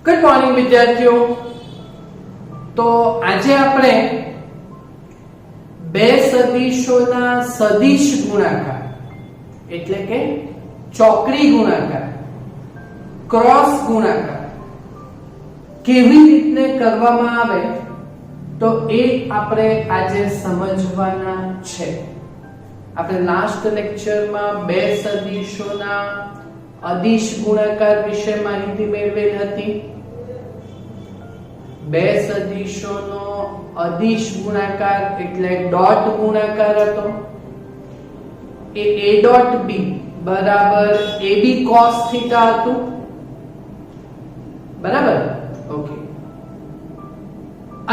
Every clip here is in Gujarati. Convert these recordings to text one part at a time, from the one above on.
ગુડ મોર્નિંગ વિદ્યાર્થીઓ। તો આજે આપણે બે સદિશોના સદિશ ગુણાકાર એટલે કે ચોકડી ગુણાકાર ક્રોસ ગુણાકાર કેવી રીતે કરવામાં આવે તો એ આપણે આજે સમજવાના છે। આપણે લાસ્ટ લેક્ચરમાં બે સદિશોના અદિશ ગુણાકાર વિશે માહિતી મેળવેલ હતી। બે સદિશોનો અદિશ ગુણાકાર એટલે ડોટ ગુણાકાર હતો। એ a ડોટ b બરાબર ab cos થીટા હતું, બરાબર? ઓકે।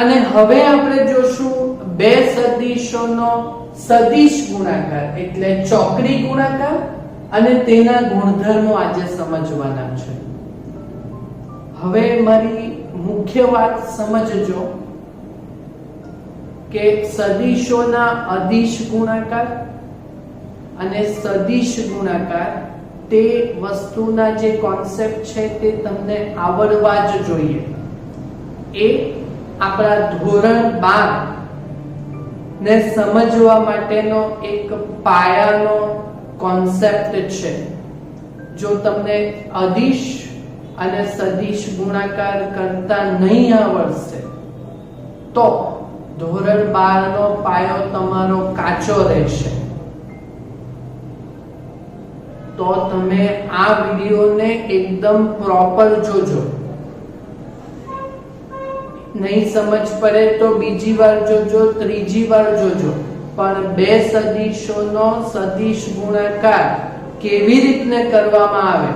અને હવે આપણે જોશું બે સદિશોનો સદિશ ગુણાકાર એટલે ચોકડી ગુણાકાર અને તેના ગુણધર્મો આજે સમજવાના છે। હવે મારી મુખ્ય વાત સમજજો કે સદિશોના અદિશ ગુણાકાર અને સદિશ ગુણાકાર તે વસ્તુના જે કોન્સેપ્ટ છે તે તમને આવડવા જ જોઈએ। એ આપણા ધોરણ 12 ને સમજવા માટેનો એક પાયાનો કોન્સેપ્ટ છે। જો તમને અદિશ અને સદિશ ગુણાકાર કરતા નહીં આવડશે તો ધોરણ 12 નો પાયો તમારો કાચો રહેશે। તો તમે આ વિડિયોને એકદમ પ્રોપર જોજો। નહીં સમજ પડે તો બીજી વાર જોજો, ત્રીજી વાર જોજો, પણ બે સદિશોનો સદિશ ગુણાકાર કેવી રીતે કરવામાં આવે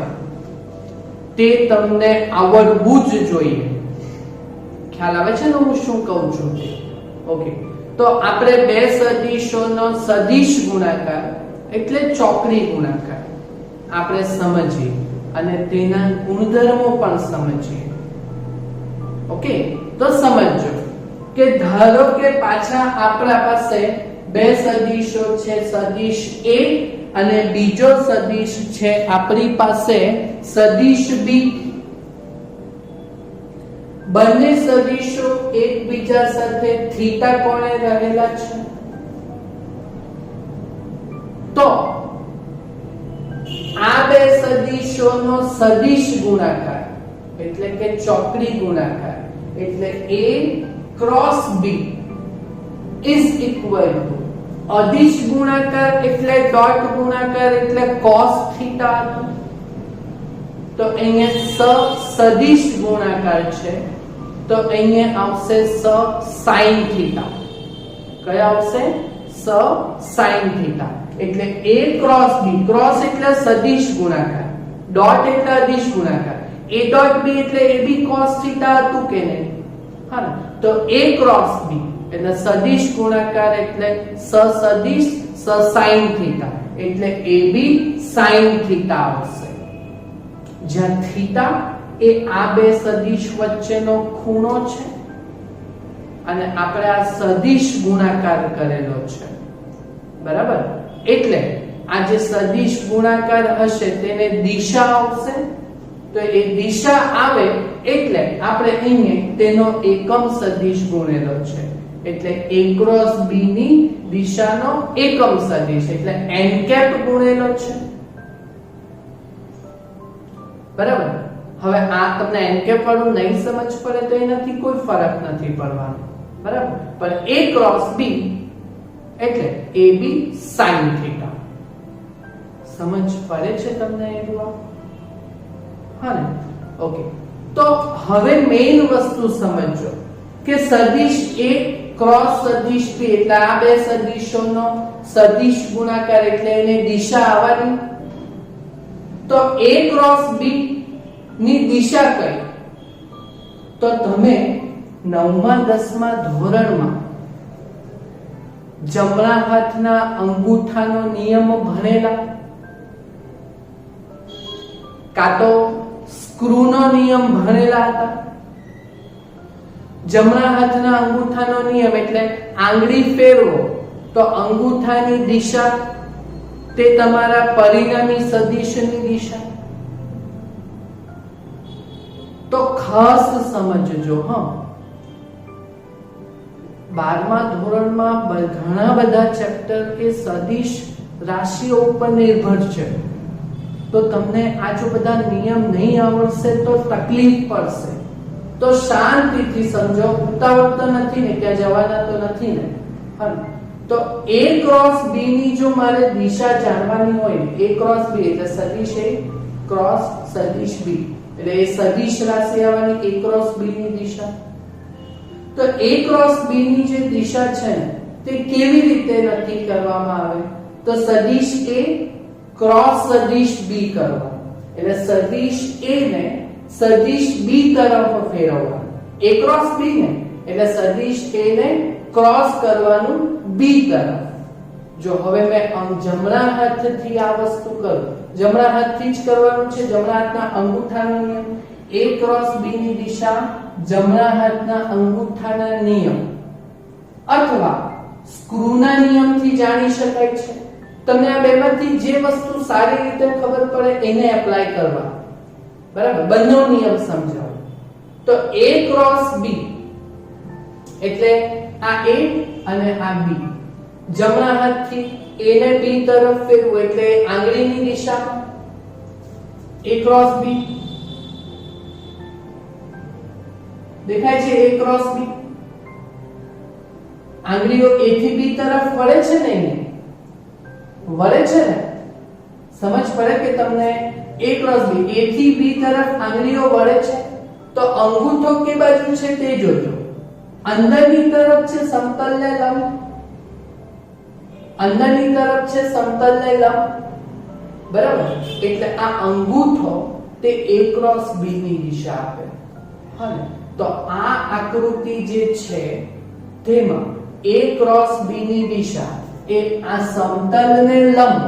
તે તમને આવડવું જ જોઈએ। ખ્યાલ આવે છે ને હું શું કહું છું? ઓકે। તો આપણે બે સદિશોનો સદિશ ગુણાકાર એટલે ચોકડી ગુણાકાર આપણે સમજીએ અને તેના ગુણધર્મો પણ સમજીએ। ઓકે, તો સમજો કે ધારો કે પાછા આપણા પાસે બે સદિશો છે, સદિશ a અને બીજો સદિશ છે આપણી પાસે સદિશ b। બંને સદિશો એકબીજા સાથે થીટા કોણે રહેલા છે। તો આ બે સદિશોનો સદિશ ગુણાકાર એટલે કે ચોકડી ગુણાકાર એટલે a cross b is equal to અદિશ ગુણાકાર એટલે ડોટ ગુણાકાર એટલે cos થીટા હતો। તો અહીંયા સદિશ ગુણાકાર છે તો અહીંયા આવશે sin થીટા। કયા આવશે? sin થીટા એટલે a ક્રોસ b, ક્રોસ એટલે સદિશ ગુણાકાર, ડોટ એટલે અદિશ ગુણાકાર, a ડોટ b એટલે ab cos થીટા હતું કે નહીં? હા, તો a ક્રોસ b એટલે સદિશ ગુણાકાર એટલે સદિશ sin થીટા એટલે ab sin થીટા આવશે। જ્યાં થીટા એ આ બે સદિશ વચ્ચેનો ખૂણો છે અને આપણે આ સદિશ ગુણાકાર કરેલો છે, બરાબર? એટલે આ જે સદિશ ગુણાકાર હશે તેને દિશા આવશે। તો એ દિશા આવે એટલે આપણે અહીંયા તેનો એકમ સદિશ ગુણેલો છે એટલે a ક્રોસ b ની દિશાનો એકમ સદિશ એટલે n કેપ ગુણેલો છે, બરાબર? હવે આ તમને n કેપ વાળું નહીં સમજ પડે તો એનાથી કોઈ ફરક નથી પડવાનો, બરાબર? પણ a ક્રોસ b એટલે ab sin થીટા। સમજ પડે છે તમને એટલું? હા ને? ઓકે। તો હવે મેઈન વસ્તુ સમજો કે સદિશ a ક્રોસ સદિશ b એટલે આ બે સદિશોનો સદિશ ગુણાકાર એટલે એની દિશા આવવાની। તો a ક્રોસ b ની દિશા કઈ? તો તમે 9મા 10મા ધોરણમાં જમણા હાથના અંગૂઠાનો નિયમ ભણેલા, કાં તો સ્ક્રૂનો નિયમ ભણેલા હતા। જમણા હાથના અંગૂઠાનો નિયમ એટલે આંગળી ફેરવો તો અંગૂઠાની દિશા તે તમારા પરિણામી સદિશની દિશા। તો ખાસ સમજજો. હા, 12મા ધોરણમાં ઘણા બધા ચેપ્ટર એ સદિશ રાશિઓ ઉપર નિર્ભર છે. તો તમને આ જો બધા નિયમ નહીં આવડશે તો તકલીફ પડશે. તો શાંતિથી સમજો, ઉતાવળ તો નથી ને, ક્યાં જવાના તો નથી ને. તો A ક્રોસ B ની જો મારે દિશા જાણવાની હોય, A ક્રોસ B એટલે સદિશ A ક્રોસ સદિશ B, એટલે એ સદિશ રાશિ આવવાની A ક્રોસ B ની દિશા. તો A ક્રોસ B ની જે દિશા છે તે કેવી રીતે નક્કી કરવામાં આવે? તો સદિશ A ક્રોસ સદિશ B કરવાનો. એટલે સદિશ A ને સદિશ B તરફ ફેરવવાનું. A ક્રોસ B ને એટલે સદિશ A ને ક્રોસ કરવાનું B તરફ. જો હવે મેં જમણા હાથથી આ વસ્તુ કરું, જમણા હાથથી જ કરવાનું છે, જમણા હાથના અંગૂઠાનો નિયમ. A ક્રોસ B ની દિશા જમણા હાથના અંગૂઠાના નિયમ અથવા સ્ક્રૂના નિયમથી જાણી શકાય છે. તમને આ બેમાંથી જે વસ્તુ સારી રીતે ખબર પડે એને એપ્લાય કરવા. બરાબર, બંને નિયમ સમજાવો. તો A ક્રોસ B એટલે આ A અને આ B, જમણા હાથથી A ને B તરફ ફેરવું એટલે આંગળીની દિશામાં A ક્રોસ B દેખાય છે. A ક્રોસ B આંગળીઓ A થી B તરફ વળે છે ને, વળે છે ને. સમજ પડે કે તમને A ક્રોસ B, A થી B તરફ આંગળીઓ વળે છે. તો અંગૂઠો કે બાજુ છે તે જોજો. અંદરની તરફ છે સમતલને લંબ, અંદરની તરફ છે સમતલને લંબ. બરાબર, એટલે આ અંગૂઠો તે A ક્રોસ B ની દિશા આપે. હા, તો આ આકૃતિ જે છે તેમાં A ક્રોસ B ની દિશા એ આ સમતલને લંબ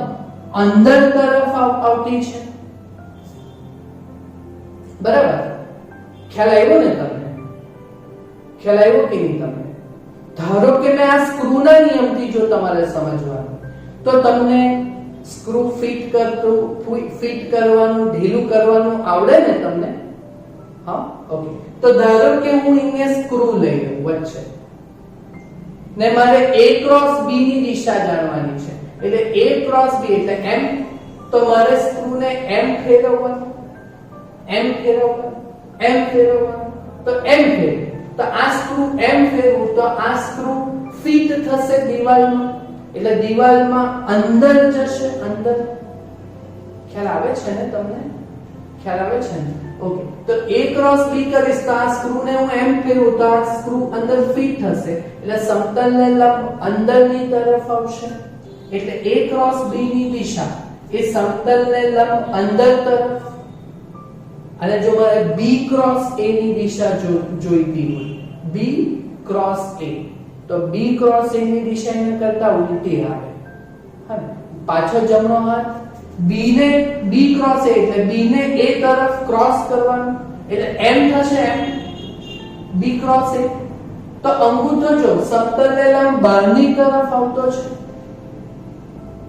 અંદર તરફ આવતી છે. બરાબર, ખ્યાલ આવ્યો ને તમને? ખ્યાલ આવ્યો કે નહીં તમને? ધારો કે મેં આ સ્ક્રૂના નિયમથી જો તમારે સમજવાનું, તો તમને સ્ક્રૂ ફિટ કરવાનું, ઢીલું કરવાનું આવડે ને તમને? હા, ઓકે. તો ધારો કે હું અહીંયા સ્ક્રૂ લઈ લઉં વચ્ચે ને મારે A ક્રોસ B ની દિશા જાણવાની છે. એટલે A ક્રોસ B એટલે M. તો મારે સ્ક્રૂને M ફેરવવાનું, M ફેરવવાનું, M ફેરવવાનું. તો M ફેરવું તો આ સ્ક્રૂ M ફેરવું તો આ સ્ક્રૂ ફિટ થશે દિવાલમાં, એટલે દિવાલમાં અંદર જશે, અંદર. ખ્યાલ આવે છે ને તમને? ખ્યાલ આવે છે ને? ઓકે. તો A ક્રોસ B કરીશ તો આ સ્ક્રૂને હું M ફેરવું તો આ સ્ક્રૂ અંદર ફિટ થશે, એટલે સમતલને લંબ અંદરની તરફ આવશે. એટલે A ક્રોસ B ની દિશા એ સમતલને લંબ અંદર તરફ. અને જો મારે B ક્રોસ A ની દિશા જોઈતી હોય, B ક્રોસ A, તો B ક્રોસ A ની દિશા એના કરતા ઉલટી આવે. હા, પાછો જમણો હાથ B ક્રોસ A એટલે B ને A તરફ ક્રોસ કરવાનું, એટલે M થશે M B ક્રોસ A. તો અંગૂઠો જો સમતલને લંબ બહારની તરફ આવતો છે.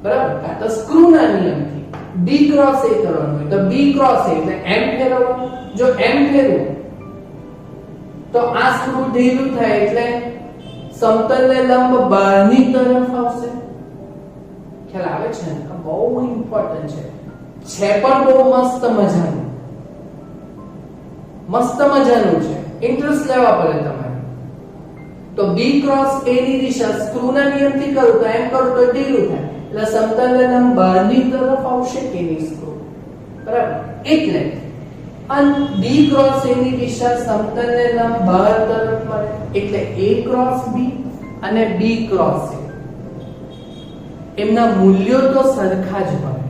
બરાબર, આ તો સ્ક્રૂના નિયમથી B ક્રોસ A કરવાનું હોય તો B ક્રોસ A એટલે M ફેરવવાનું. જો M ફેરવું તો આ સ્ક્રૂ ઢીલું થાય એટલે સમતલને લંબ બહારની તરફ આવશે. ખ્યાલ આવે છે ને? આ બહુ ઇમ્પોર્ટન્ટ છે પણ બહુ મસ્ત મજાનું છે. ઇન્ટરેસ્ટ લેવા પડે તમારે. તો B ક્રોસ A ની દિશા સ્ક્રૂના નિયમથી કરું તો એમ કરું તો ઢીલું થાય, એટલે સમતલને લંબ બહારની તરફ આવશે કે નહીં સ્ક્રૂ. બરાબર, એટલે B ક્રોસ A ની દિશા સમતલને લંબ બહાર તરફ મળે, એટલે A ક્રોસ B અને B ક્રોસ A એમના મૂલ્યો તો સરખા જ મળે,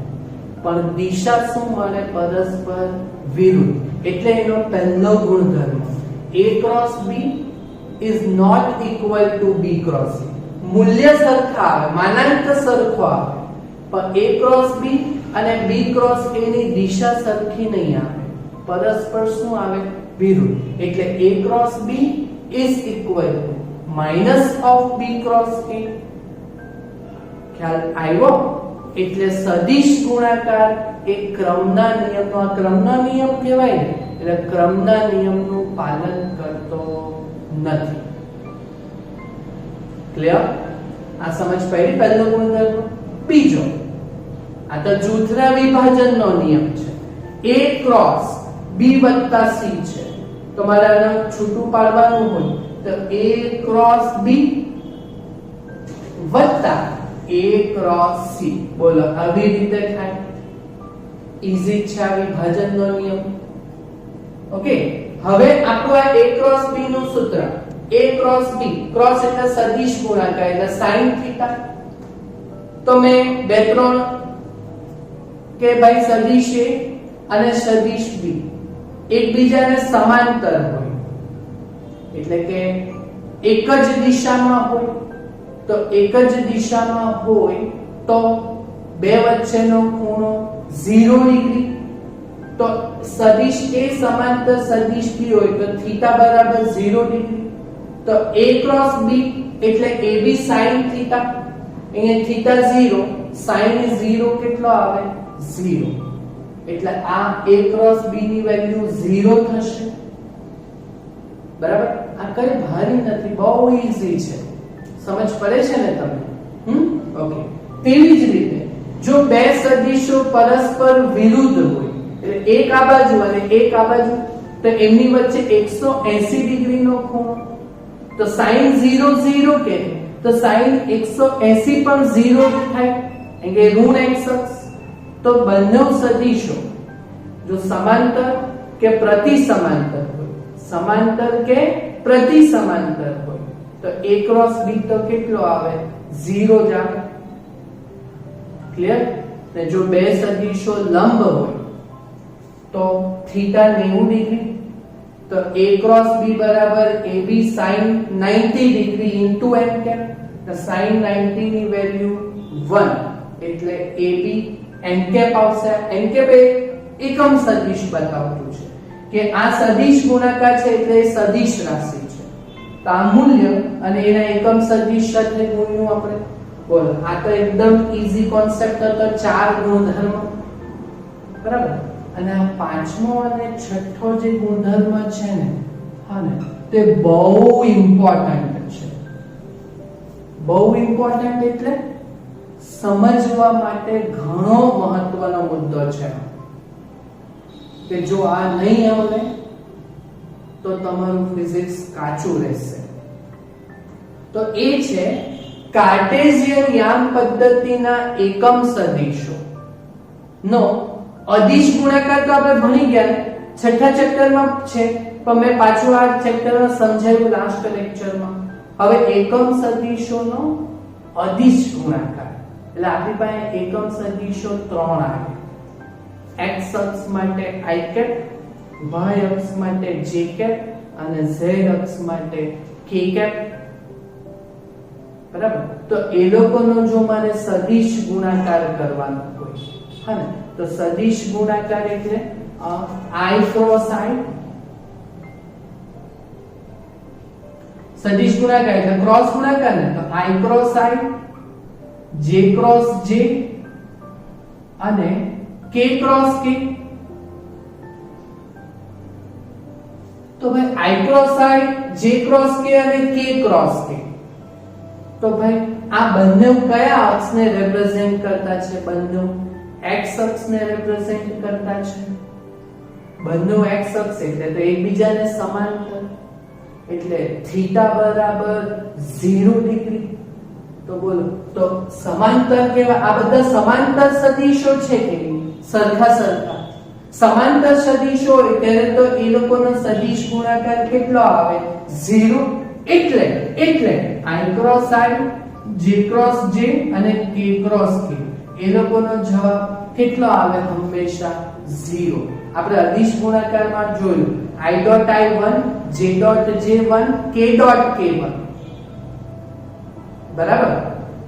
પણ દિશા શું મળે? પરસ્પર વિરુદ્ધ. એટલે એનો પહેલો ગુણધર્મ A cross B is not equal to B cross A. મૂલ્ય સરખા આવે, માનાંક સરખો આવે, પણ A ક્રોસ B અને B ક્રોસ A ની દિશા સરખી નહીં આવે, પરસ્પર શું આવે? વિરુદ્ધ. એટલે A cross B is equal to minus of B cross A. ખ્યાલ આવ્યો? એટલે સદિશ ગુણાકાર એ ક્રમના નિયમનો, આ ક્રમનો નિયમ કહેવાય ને, એટલે ક્રમના નિયમનું પાલન કરતો નથી. ક્લિયર? આ સમજ પડી પહેલો ગુણધર્મ. બીજો, આ તો જૂથના વિભાજનનો નિયમ છે. A ક્રોસ B વત્તા C છે. તમારે આને છૂટું પાડવાનું હોય તો A ક્રોસ B વત્તા A ક્રોસ C. બોલો આવી રીતે થાય. ઈઝી છે આ વિભાજનનો નિયમ. ઓકે, હવે આપણું આ A ક્રોસ B નું સૂત્ર, A ક્રોસ B, ક્રોસ એટલે સદિશ ગુણાકાર એટલે sin થીટા. તો મેં બે ત્રણ કે ભાઈ સદિશ A અને સદિશ B એકબીજાને સમાંતર હોય એટલે કે એક જ દિશામાં હોય, તો એક જ દિશામાં હોય તો બે વચ્ચેનો ખૂણો 0 ડિગ્રી. તો સદિશ A સમાંતર સદિશ B હોય તો થીટા બરાબર 0 ડિગ્રી. તો A ક્રોસ B એટલે AB sin થીટા. અહીંયા થીટા 0, sin 0 કેટલો આવે? 0. એટલે આ A ક્રોસ B ની વેલ્યુ 0 થશે. બરાબર? આ કઈ ભારી નથી, બહુ ઈઝી છે. સમજ પડે છે ને તમને? ઓકે. તેવી જ રીતે જો બે સદિશો પરસ્પર વિરુદ્ધ હોય, એટલે એક આ બાજુ અને એક આ બાજુ, તો એમની વચ્ચે 180 ડિગ્રીનો ખૂણો, તો sin 0 0 કે તો sin 180 પણ 0 થાય, એટલે કે ઋણ x અક્ષ. તો બંને સદિશો જો સમાંતર કે પ્રતિ સમાંતર હોય, સમાંતર કે પ્રતિ સમાંતર હોય, તો A ક્રોસ B તો કેટલો આવે? 0 જ આવે. ક્લિયર? ને જો બે સદિશો લંબ હોય તો થીટા 90 ડિગ્રી, તો A ક્રોસ B બરાબર AB sin 90 degree into n cap. તો sin 90 ની વેલ્યુ 1 એટલે AB n કેપ આવશે. n કેપ એ એકમ સદિશ બતાવતું છે કે આ સદિશ ગુણાકાર છે એટલે એ સદિશ રાશિ છે. તો આ મૂલ્ય અને એના એકમ સદિશ સાથે ગુણ્યું આપણે. બોલો, આ તો એકદમ ઈઝી કોન્સેપ્ટ હતો. 4 ગુણધર્મ. બરાબર? અને આ પાંચમો અને છઠ્ઠો જે ગુણધર્મ છે ને, હા ને, તે બહુ ઇમ્પોર્ટન્ટ છે. બહુ ઇમ્પોર્ટન્ટ એટલે સમજવા માટે ઘણો મહત્વનો મુદ્દો છે કે જો આ નહીં આવડે તો તમારું ફિઝિક્સ કાચું રહેશે. તો એ છે કાર્ટેશિયન યામ પદ્ધતિના એકમ સદિશો નો અદિશ ગુણાકાર. તો આપણે ભણી ગયા, છઠ્ઠા ચેપ્ટરમાં છે, પણ મેં પાછું આ ચેપ્ટરમાં સમજાવ્યું લાસ્ટ લેક્ચરમાં. હવે એકમ સદિશોનો અદિશ ગુણાકાર એટલે આપણી પાસે એકમ સદિશો 3 આવે. x અક્ષ માટે i કેપ, y અક્ષ માટે j કેપ અને z અક્ષ માટે k કેપ. બરાબર? તો એ લોકોનો જો મારે સદિશ ગુણાકાર કરવાનો હોય, હા ને, તો સદિશ ગુણાકાર એટલે i ક્રોસ i. સદિશ ગુણાકાર એટલે ક્રોસ ગુણાકાર ને, તો i cross i, j cross j અને k ક્રોસ k. તો ભાઈ i cross i, j cross k અને k ક્રોસ k. તો ભાઈ આ બંને કયા અક્ષને રિપ્રેઝેન્ટ કરતા છે? બંને x અક્ષને રિપ્રેઝેન્ટ કરતા છે. બંને x અક્ષ એટલે તો એકબીજાને સમાંતર, એટલે થીટા બરાબર 0 ડિગ્રી. તો બોલો, તો સમાંતર કેવા? આ બધા સમાંતર સદિશો છે કે સરખા સરખા સમાંતર સદિશો હોય ત્યારે તો એ લોકોનો સદિશ ગુણાકાર કેટલો આવે? 0. એટલે i cross i, j cross j અને k ક્રોસ k એ લોકોનો જવાબ કેટલો આવે? હંમેશા 0. આપણે અદિશ ગુણાકારમાં જોયું i dot i1, j dot j1, k dot k1. બરાબર?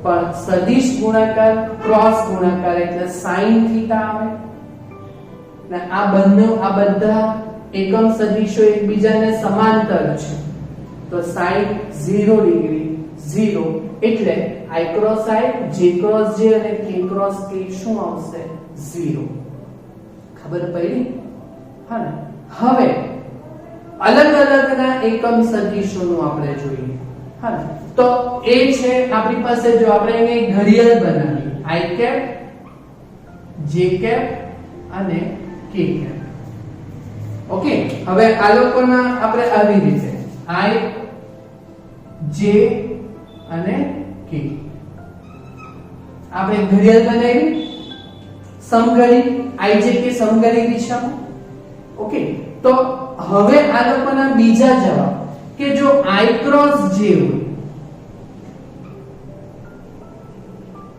પણ સદિશ ગુણાકાર ક્રોસ ગુણાકાર એટલે sin થીટા આવે. ને આ બધા એકમ સદિશો એકબીજાને સમાંતર છે, તો sin 0 ડિગ્રી 0 એટલે i cross i, j cross j અને k ક્રોસ k શું આવશે? 0. ખબર પડી? હા ને? હવે અલગ અલગના એકમ સદિશોનું આપણે જોઈએ. હા ને? તો એ છે આપણી પાસે, જો આપણે એને ઘડિયાળ બનાવી, i કેપ, j કેપ અને k કેપ. ઓકે, હવે આ લોકોના આપણે આવી રીતે i, j અને k આપણે ઘડિયાળ બનાવી, સમઘડી i, j, k સમઘડી દિશામાં. ઓકે, તો હવે આ લોકોના બીજા જવાબ કે જો i ક્રોસ j હોય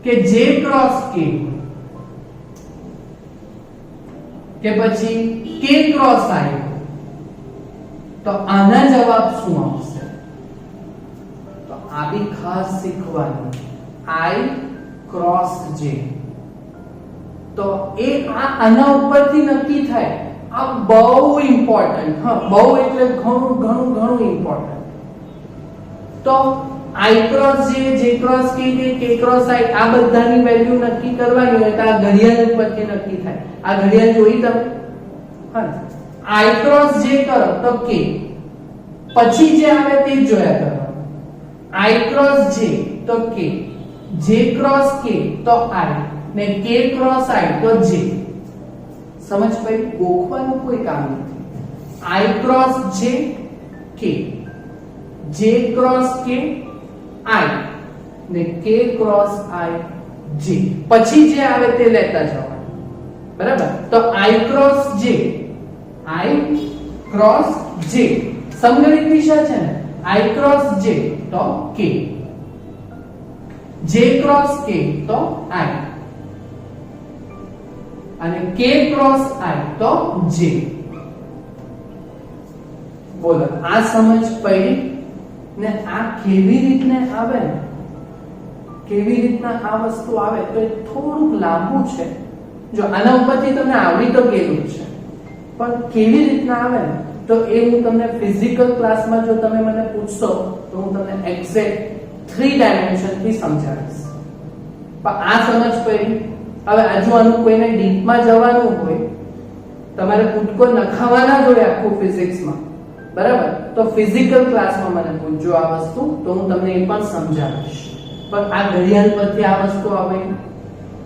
કે j ક્રોસ k હોય કે પછી k ક્રોસ i હોય, તો આના જવાબ શું આવશે? તો આ બી ખાસ શીખવાનું, i ક્રોસ j. તો એ આના ઉપરથી નક્કી થાય. આ બહુ ઇમ્પોર્ટન્ટ, હા બહુ એટલે ઘણું ઘણું ઘણું ઇમ્પોર્ટન્ટ. તો i cross j, j cross k કે k ક્રોસ i આ બધાની વેલ્યુ નક્કી કરવાની હોય તો આ ઘડિયાળ ઉપરથી નક્કી થાય. આ ઘડિયાળ જોઈ તમે? હા, i ક્રોસ j કરો તો k, પછી જે આવે તે જોયા કરવાનું. i ક્રોસ j તો k, j ક્રોસ k તો i ને k ક્રોસ i તો j. સમજ પડી? ગોખવાનું કોઈ કામ નથી. i cross j k, j cross k i ને k ક્રોસ i j, પછી જે આવે તે લેતા જવાનું. બરાબર? તો i cross j, i cross j સમઘડિત દિશા છે ને, i ક્રોસ j તો k, j ક્રોસ k તો i અને k ક્રોસ i તો j. બોલો, આ સમજ પડી ને? આ કેવી રીતને આવે ને, કેવી રીતના આ વસ્તુ આવે તો એ થોડુંક લાંબુ છે. જો આના ઉપરથી તમને આવડી તો ગયેલું છે, પણ કેવી રીતના આવે ને તો એ હું તમને ફિઝિકલ ક્લાસમાં જો તમે મને પૂછશો તો હું તમને એક્ઝેક્ટ 3 ડાયમેન્શન થી સમજાવીશ. પણ આ સમજ પડી? હવે આજુ આનું કોઈને ડીપમાં જવાનું હોય, તમારે કૂદકો નખાવાના જ હોય આખું ફિઝિક્સમાં, બરાબર? તો ફિઝિકલ ક્લાસમાં મને પૂછજો આ વસ્તુ, તો હું તમને એ પણ સમજાવીશ. પણ આ ઘડિયાળ પરથી આ વસ્તુ આવે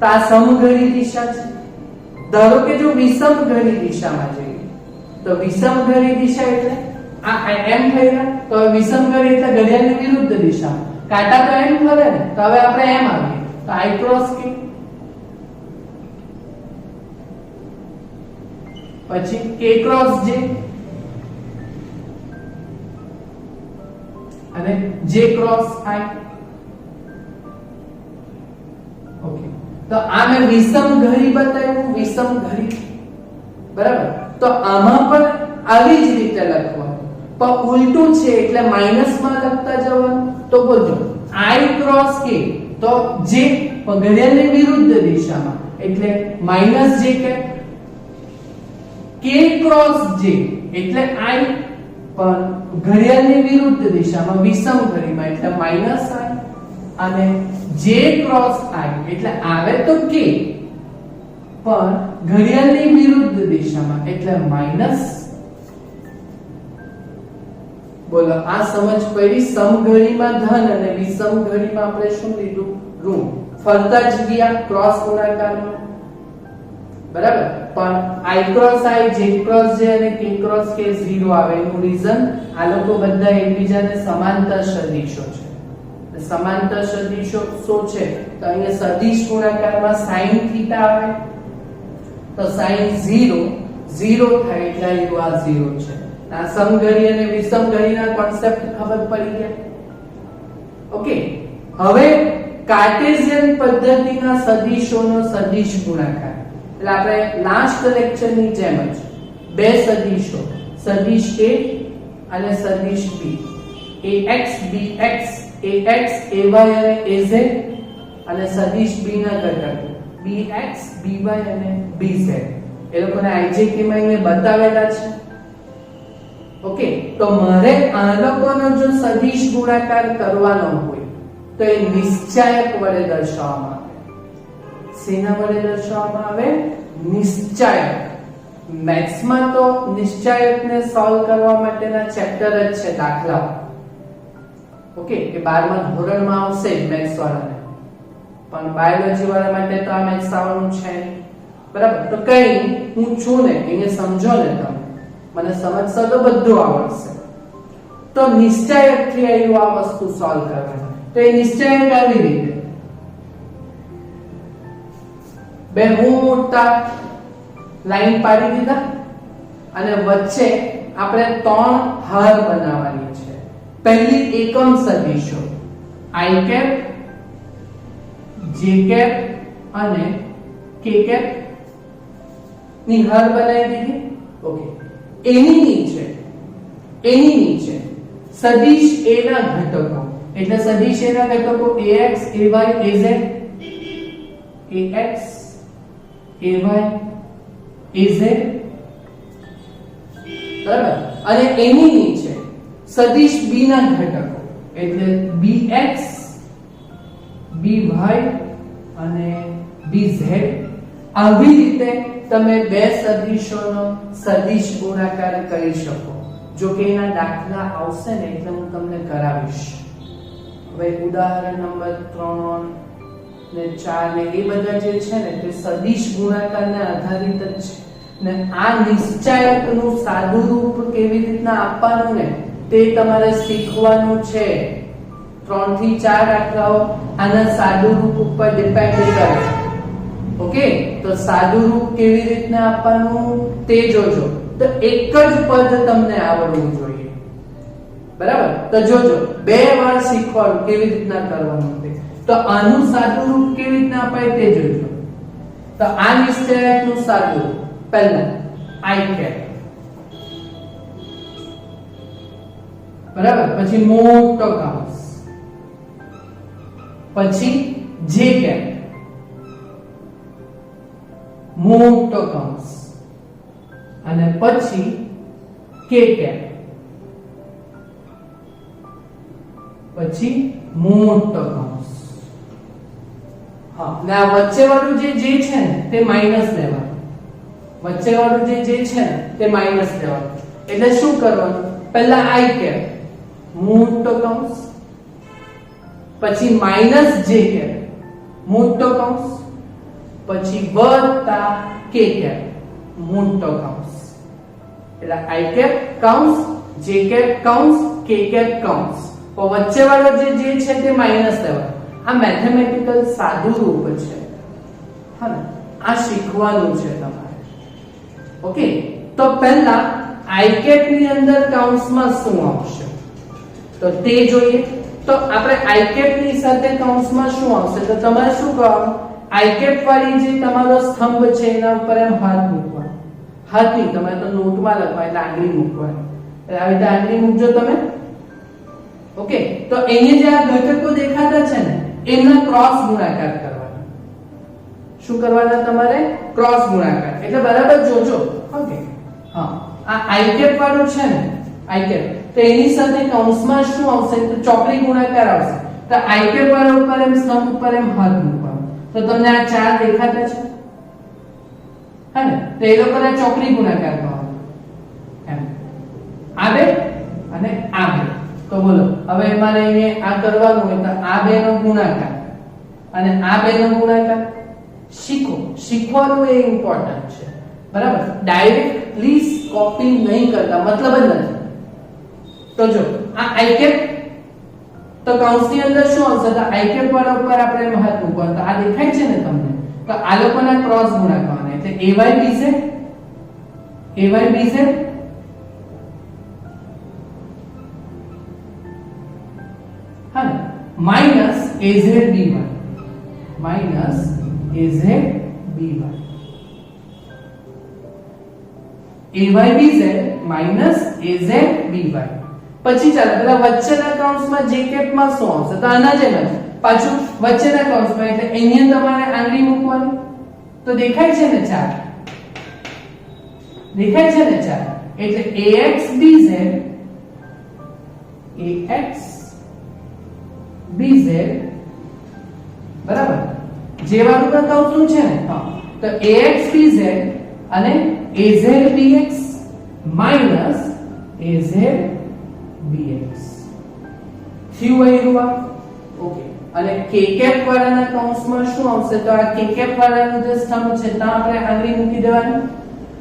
તો આ સમઘડી દિશા છે. ધારો કે જો વિષમઘડી દિશામાં જઈએ તો વિષમઘડી દિશા એટલે આ એમ થઈ ગયા, તો વિષમઘડી એટલે ઘડિયાળની વિરુદ્ધ દિશામાં. કાંટા તો એમ ફરે ને, તો હવે આપણે એમ આવીએ તો i ક્રોસ k, પછી k ક્રોસ j અને j ક્રોસ i. ઓકે, તો આ મેં વિષમઘડી બતાવ્યું, વિષમઘડી. બરાબર? તો આમાં પણ આવી જ રીતે લખવાનું, પણ ઉલટું છે એટલે માઈનસમાં લખતા જવાનું. તો બોલજો i ક્રોસ k તો j ઘડિયાળની વિરુદ્ધ દિશામાં એટલે minus j cap, k cross j એટલે i પણ ઘડિયાળની વિરુદ્ધ દિશામાં વિષમઘડીમાં એટલે માઈનસ i, અને j ક્રોસ i એટલે આવે તો k પણ ઘડિયાળની વિરુદ્ધ દિશામાં એટલે માઈનસ. બોલો, આ સમજ પડી? સમઘડીમાં ધન અને વિષમઘડીમાં આપણે શું લીધું? ઋણ. ફરતા જ ગયા ક્રોસ ગુણાકારમાં. બરાબર? પણ i cross i, j cross j અને k ક્રોસ k 0 આવે. એનું રીઝન આ લોકો બધા એકબીજાને સમાંતર સદિશો છે. સમાંતર સદિશો શું છે? તો અહીંયા સદિશ ગુણાકારમાં sin થીટા આવે તો sin 0 0 થાય એટલે આ 0 છે. આ સમઘડી અને વિષમઘડીના કોન્સેપ્ટ ખબર પડી ગયા. ઓકે, હવે કાર્ટેશિયન પદ્ધતિના સદિશોનો સદિશ ગુણાકાર એટલે આપણે લાસ્ટ લેક્ચરની જેમ જ બે સદિશો, સદિશ A અને સદિશ B, ax bx, ax ay અને az, અને સદિશ B ના ઘટકો bx by અને bz એ લોકોને ijk માં મેં બતાવેલા છે. ઓકે, તો મારે આ લોકોનો જો સદિશ ગુણાકાર કરવાનો હોય તો એ નિશ્ચાયક વડે દર્શાવવામાં આવે. શેના વડે દર્શાવવામાં આવે? નિશ્ચાયક. મેથ્સ માં તો નિશ્ચાયકને સોલ્વ કરવા માટેના ચેપ્ટર જ છે દાખલાઓ. ઓકે, કે 12મા ધોરણમાં આવશે મેથ્સ વાળાને, પણ બાયોલોજી વાળા માટે તો આ મેથ્સ આવવાનું છે નહીં. બરાબર, તો કઈ હું છું ને એને સમજો ને તમે, મને સમજશો તો બધું આવડશે. તો નિશ્ચાયક થી આવ્યું આ વસ્તુ સોલ્વ કરવાની. તો એ નિશ્ચાયક આવી રીતે બે મોટા લાઈન પાડી દીધા અને વચ્ચે આપણે 3 હાર બનાવવાની છે. પહેલી એકમ સદિશો i કેપ, j કેપ અને k કેપ ની હાર બનાવી દીધી. ઓકે, એની નીચે સદિશ a ના ઘટકો, એટલે સદિશ a ના ઘટકો ax, ay, az, ax, ay, az, બરાબર. અને એની નીચે સદિશ b ના ઘટકો, એટલે bx, by અને bz. આવી રીતે તમે બે સદિશોનો સદિશ ગુણાકાર કરી શકો. જો કે એના દાખલા આવશે ને એટલે હું તમને કરાવીશ. હવે ઉદાહરણ નંબર 3 ને 4 ને એ બધા જે છે ને તે સદિશ ગુણાકારને આધારિત જ છે. ને આ નિશ્ચાયકનું સાદું રૂપ કેવી રીતના આપવાનું ને તે તમારે શીખવાનું છે. 3 થી 4 દાખલાઓ આના સાદું રૂપ ઉપર ડિપેન્ડ કરે. ઓકે, તો સાદું રૂપ કેવી રીતના આપવાનું તે જોજો. તો એક જ પદ તમને આવડવું જોઈએ. બરાબર, તો જોજો 2 વાર શીખવાડું કેવી રીતના કરવાનું તે. તો આનું સાદું રૂપ કેવી રીતના અપાય તે જોજો. તો આ નિશ્ચયકનું સાદું રૂપ પહેલા i કેપ, બરાબર, પછી મોટો કૌંસ, પછી j કેપ, મોટો કૌંસ, અને પછી k કેપ, પછી મોટો કૌંસ. હા, ને આ વચ્ચે વાળું જે છે ને તે માઈનસ લેવાનું. વચ્ચે વાળું જે છે ને તે માઈનસ લેવાનું. એટલે શું કરવાનું? પહેલા i કેપ, મોટો કૌંસ, પછી માઈનસ j કેપ, મોટો કૌંસ, પછી વત્તા k કેપ, મોટો કૌંસ. એટલે i કેપ કૌંસ, j કેપ કૌંસ, k કેપ કૌંસ. તો વચ્ચે વાળો જે છે તે માઈનસ લેવાનો. આ મેથેમેટિકલ સાદું રૂપ છે. હા ને, આ શીખવાનું છે તમારે. ઓકે, તો પહેલા i કેપ ની અંદર કૌંસમાં શું આવશે તો તે જોઈએ. તો આપણે i કેપ ની સાથે કૌંસમાં શું આવશે તો તમારે શું કરવાનું? i કેપ વાળી જે તમારો સ્તંભ છે એના ઉપર એમ હાથ મૂકવાનો. હાથ નહીં, તમારે તો નોટમાં લખવા એટલે આંગળી મૂકવાની. એટલે આવી રીતે આંગળી મૂકજો તમે. ઓકે, તો અહીંયા જે આ ઘટકો દેખાતા છે ને એમના ક્રોસ ગુણાકાર કરવાના. શું કરવાના તમારે? ક્રોસ ગુણાકાર. એટલે બરાબર જોજો. ઓકે, હા, આ i કેપ વાળું છે ને i કેપ, તો એની સાથે કૌંસમાં શું આવશે તો ચોકડી ગુણાકાર આવશે. તો i કેપ વાળા ઉપર એમ સ્તંભ ઉપર એમ હાથ મૂકવાનો. તો તમને આ 4 દેખાતા છે, હા ને? તો એ લોકોને ચોકડી ગુણાકાર કરવાનો. એમ આ બે અને આ બે. તો બોલો હવે મારે અહીંયા આ કરવાનું હોય તો આ બે નો ગુણાકાર અને આ બે નો ગુણાકાર શીખવાનું એ ઇમ્પોર્ટન્ટ છે. બરાબર, ડાયરેક્ટલી કોપી નહીં કરતા, મતલબ જ નથી. તો જો આ i કેપ, તો કૌંસની અંદર શું આવશે તો i કેપ વાળા ઉપર આપણે એમ હાથ મૂકવાનો. તો આ દેખાય છે ને તમને? તો આ લોકોના ક્રોસ ગુણાકારને એટલે ay bz, હા ને, minus az by, minus az by, aybz minus az by. પછી ચાલો પેલા વચ્ચેના કૌંસમાં j કેપ માં શું આવશે તો આના જેમ જ પાછું વચ્ચેના કૌંસમાં એટલે અહીંયા તમારે આંગળી મૂકવાની. તો દેખાય છે ને 4? દેખાય છે ને 4? એટલે ax bz, ax bz, બરાબર. જે વાળું કૌંસ શું છે ને? હા, તો ax bz અને azbx minus azbx થયું આવ્યું ઓકે અને k કેપ વાળાના કૌંસમાં શું આવશે તો આ k કેપ વાળાનું જે સ્તંભ છે ત્યાં આપણે આંગળી મૂકી દેવાની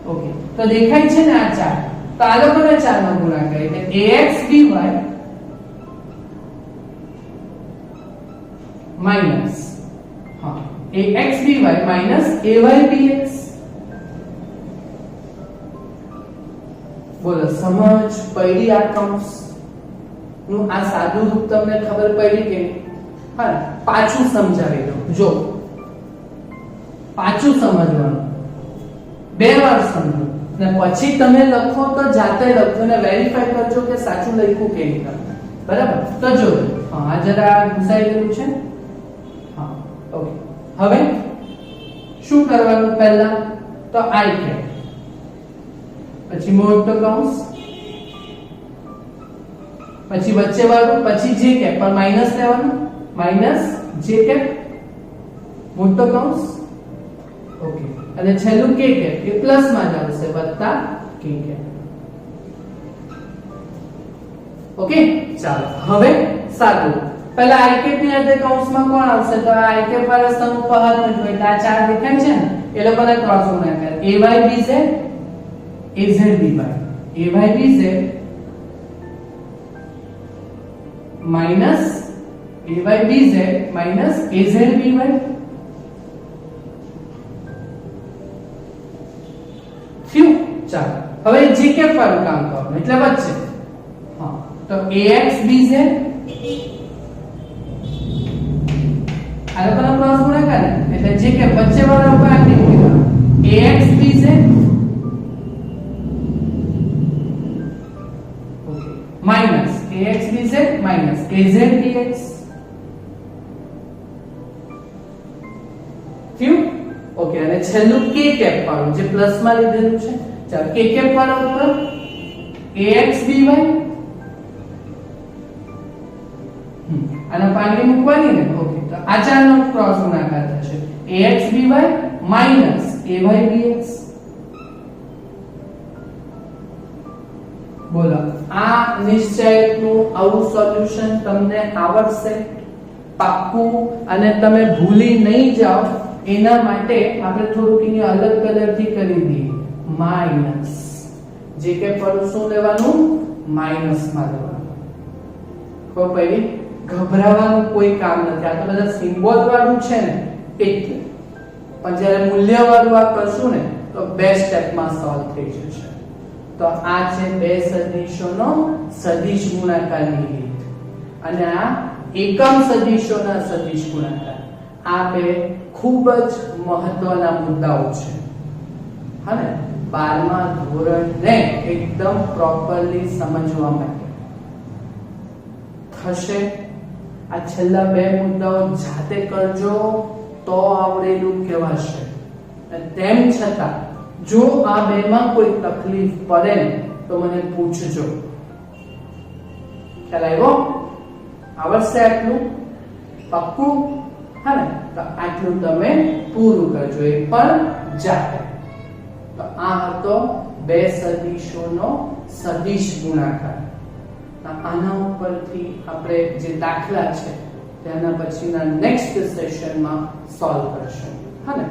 ઓકે તો દેખાય છે ને આ ચાર તો આ લોકોને ચારનો ગુણાકાર એટલે axby minus હા axby minus aybx બોલો સમજ પડી આ કૌંસ નું આ સાદું રૂપ તમને ખબર પડી કે હા પાછું સમજાવી દઉં જો પાછું સમજવાનું બે વાર સમજો ને પછી તમે લખો તો જાતે લખો ને વેરીફાઈ કરજો કે સાચું લખ્યું કે નહીં બરાબર તો જો હા જરા ઘૂસાઈ ગયું છે હા ઓકે હવે શું કરવાનું પહેલા તો I કેપ પછી મોટો કૌંસ પછી વચ્ચે વાળું પછી જે કેપ પર માઈનસ લેવાનું માઈનસ જે કેપ મોટો કૌંસ ઓકે અને છેલ્લું કે કેપ એ પ્લસ માં જ આવશે વત્તા કે કેપ ઓકે ચાલો હવે સાદું પહેલા I કેપ ની અંદર કૌંસમાં કોણ આવશે તો I કેપ વાળા સ્તંભ ઉપર હાથ મૂકવો એટલે આ ચાર દેખાય છે ને એ લોકોને ક્રોસ ગુણાકાર aybz azby aybz minus aybz minus azby થયું ચાલો હવે જે કેપ વાળું કામ કરવાનું એટલે વચ્ચે હા તો axbz આ લોકોનો ક્રોસ ગુણાકાર એટલે જે કેપ વચ્ચે વાળા ઉપર આંગળી મૂકી દેવાનું axbz minus axbz minus azbx થયું ઓકે અને છેલ્લું k કેપ વાળું જે પ્લસ માં લીધેલું છે ચાલો k કેપ વાળા ઉપર axby આના પાંગળી મૂકવાની ને ઓકે તો આ ચારનો ક્રોસ ગુણાકાર થશે axby minus aybx બોલો આ નિશ્ચયકનું આવું સોલ્યુશન તમને આવડશે પાક્કું અને તમે ભૂલી નહીં જાઓ એના માટે આપણે થોડુંક એની અલગ કલરથી કરી દઈએ માઈનસ જે કે પર શું લેવાનું માઈનસ માં લેવાનું ખબર પડી ગભરાવાનું કોઈ કામ નથી આ તો બધા સિમ્બોલ વાળું છે ને એટલે પણ જ્યારે મૂલ્ય વાળું આ કરશું ને તો બે સ્ટેપમાં સોલ્વ થઈ જશે તો આ છે બે સદિશોનો સદિશ ગુણાકારની રીત અને આ એકમ સદિશોના સદિશ ગુણાકાર આ બે ખૂબ જ મહત્વના મુદ્દાઓ છે હા ને 12મા ધોરણને એકદમ પ્રોપરલી સમજવા માટે થશે આ છેલ્લા બે મુદ્દાઓ જાતે કરજો તો આવડેલું કહેવાશે તેમ છતાં જો આ બેમાં કોઈ તકલીફ પડે તો મને પૂછજો ખ્યાલ આવ્યો આવડશે આટલું પાક્કું હા ને તો આટલું તમે પૂરું કરજો એ પણ જાતે તો આ હતો બે સદિશોનો સદિશ ગુણાકાર આના ઉપરથી આપણે જે દાખલા છે તેના પછીના નેક્સ્ટ સેશનમાં સોલ્વ કરશું હા ને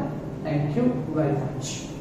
થેન્ક યુ વેરી મચ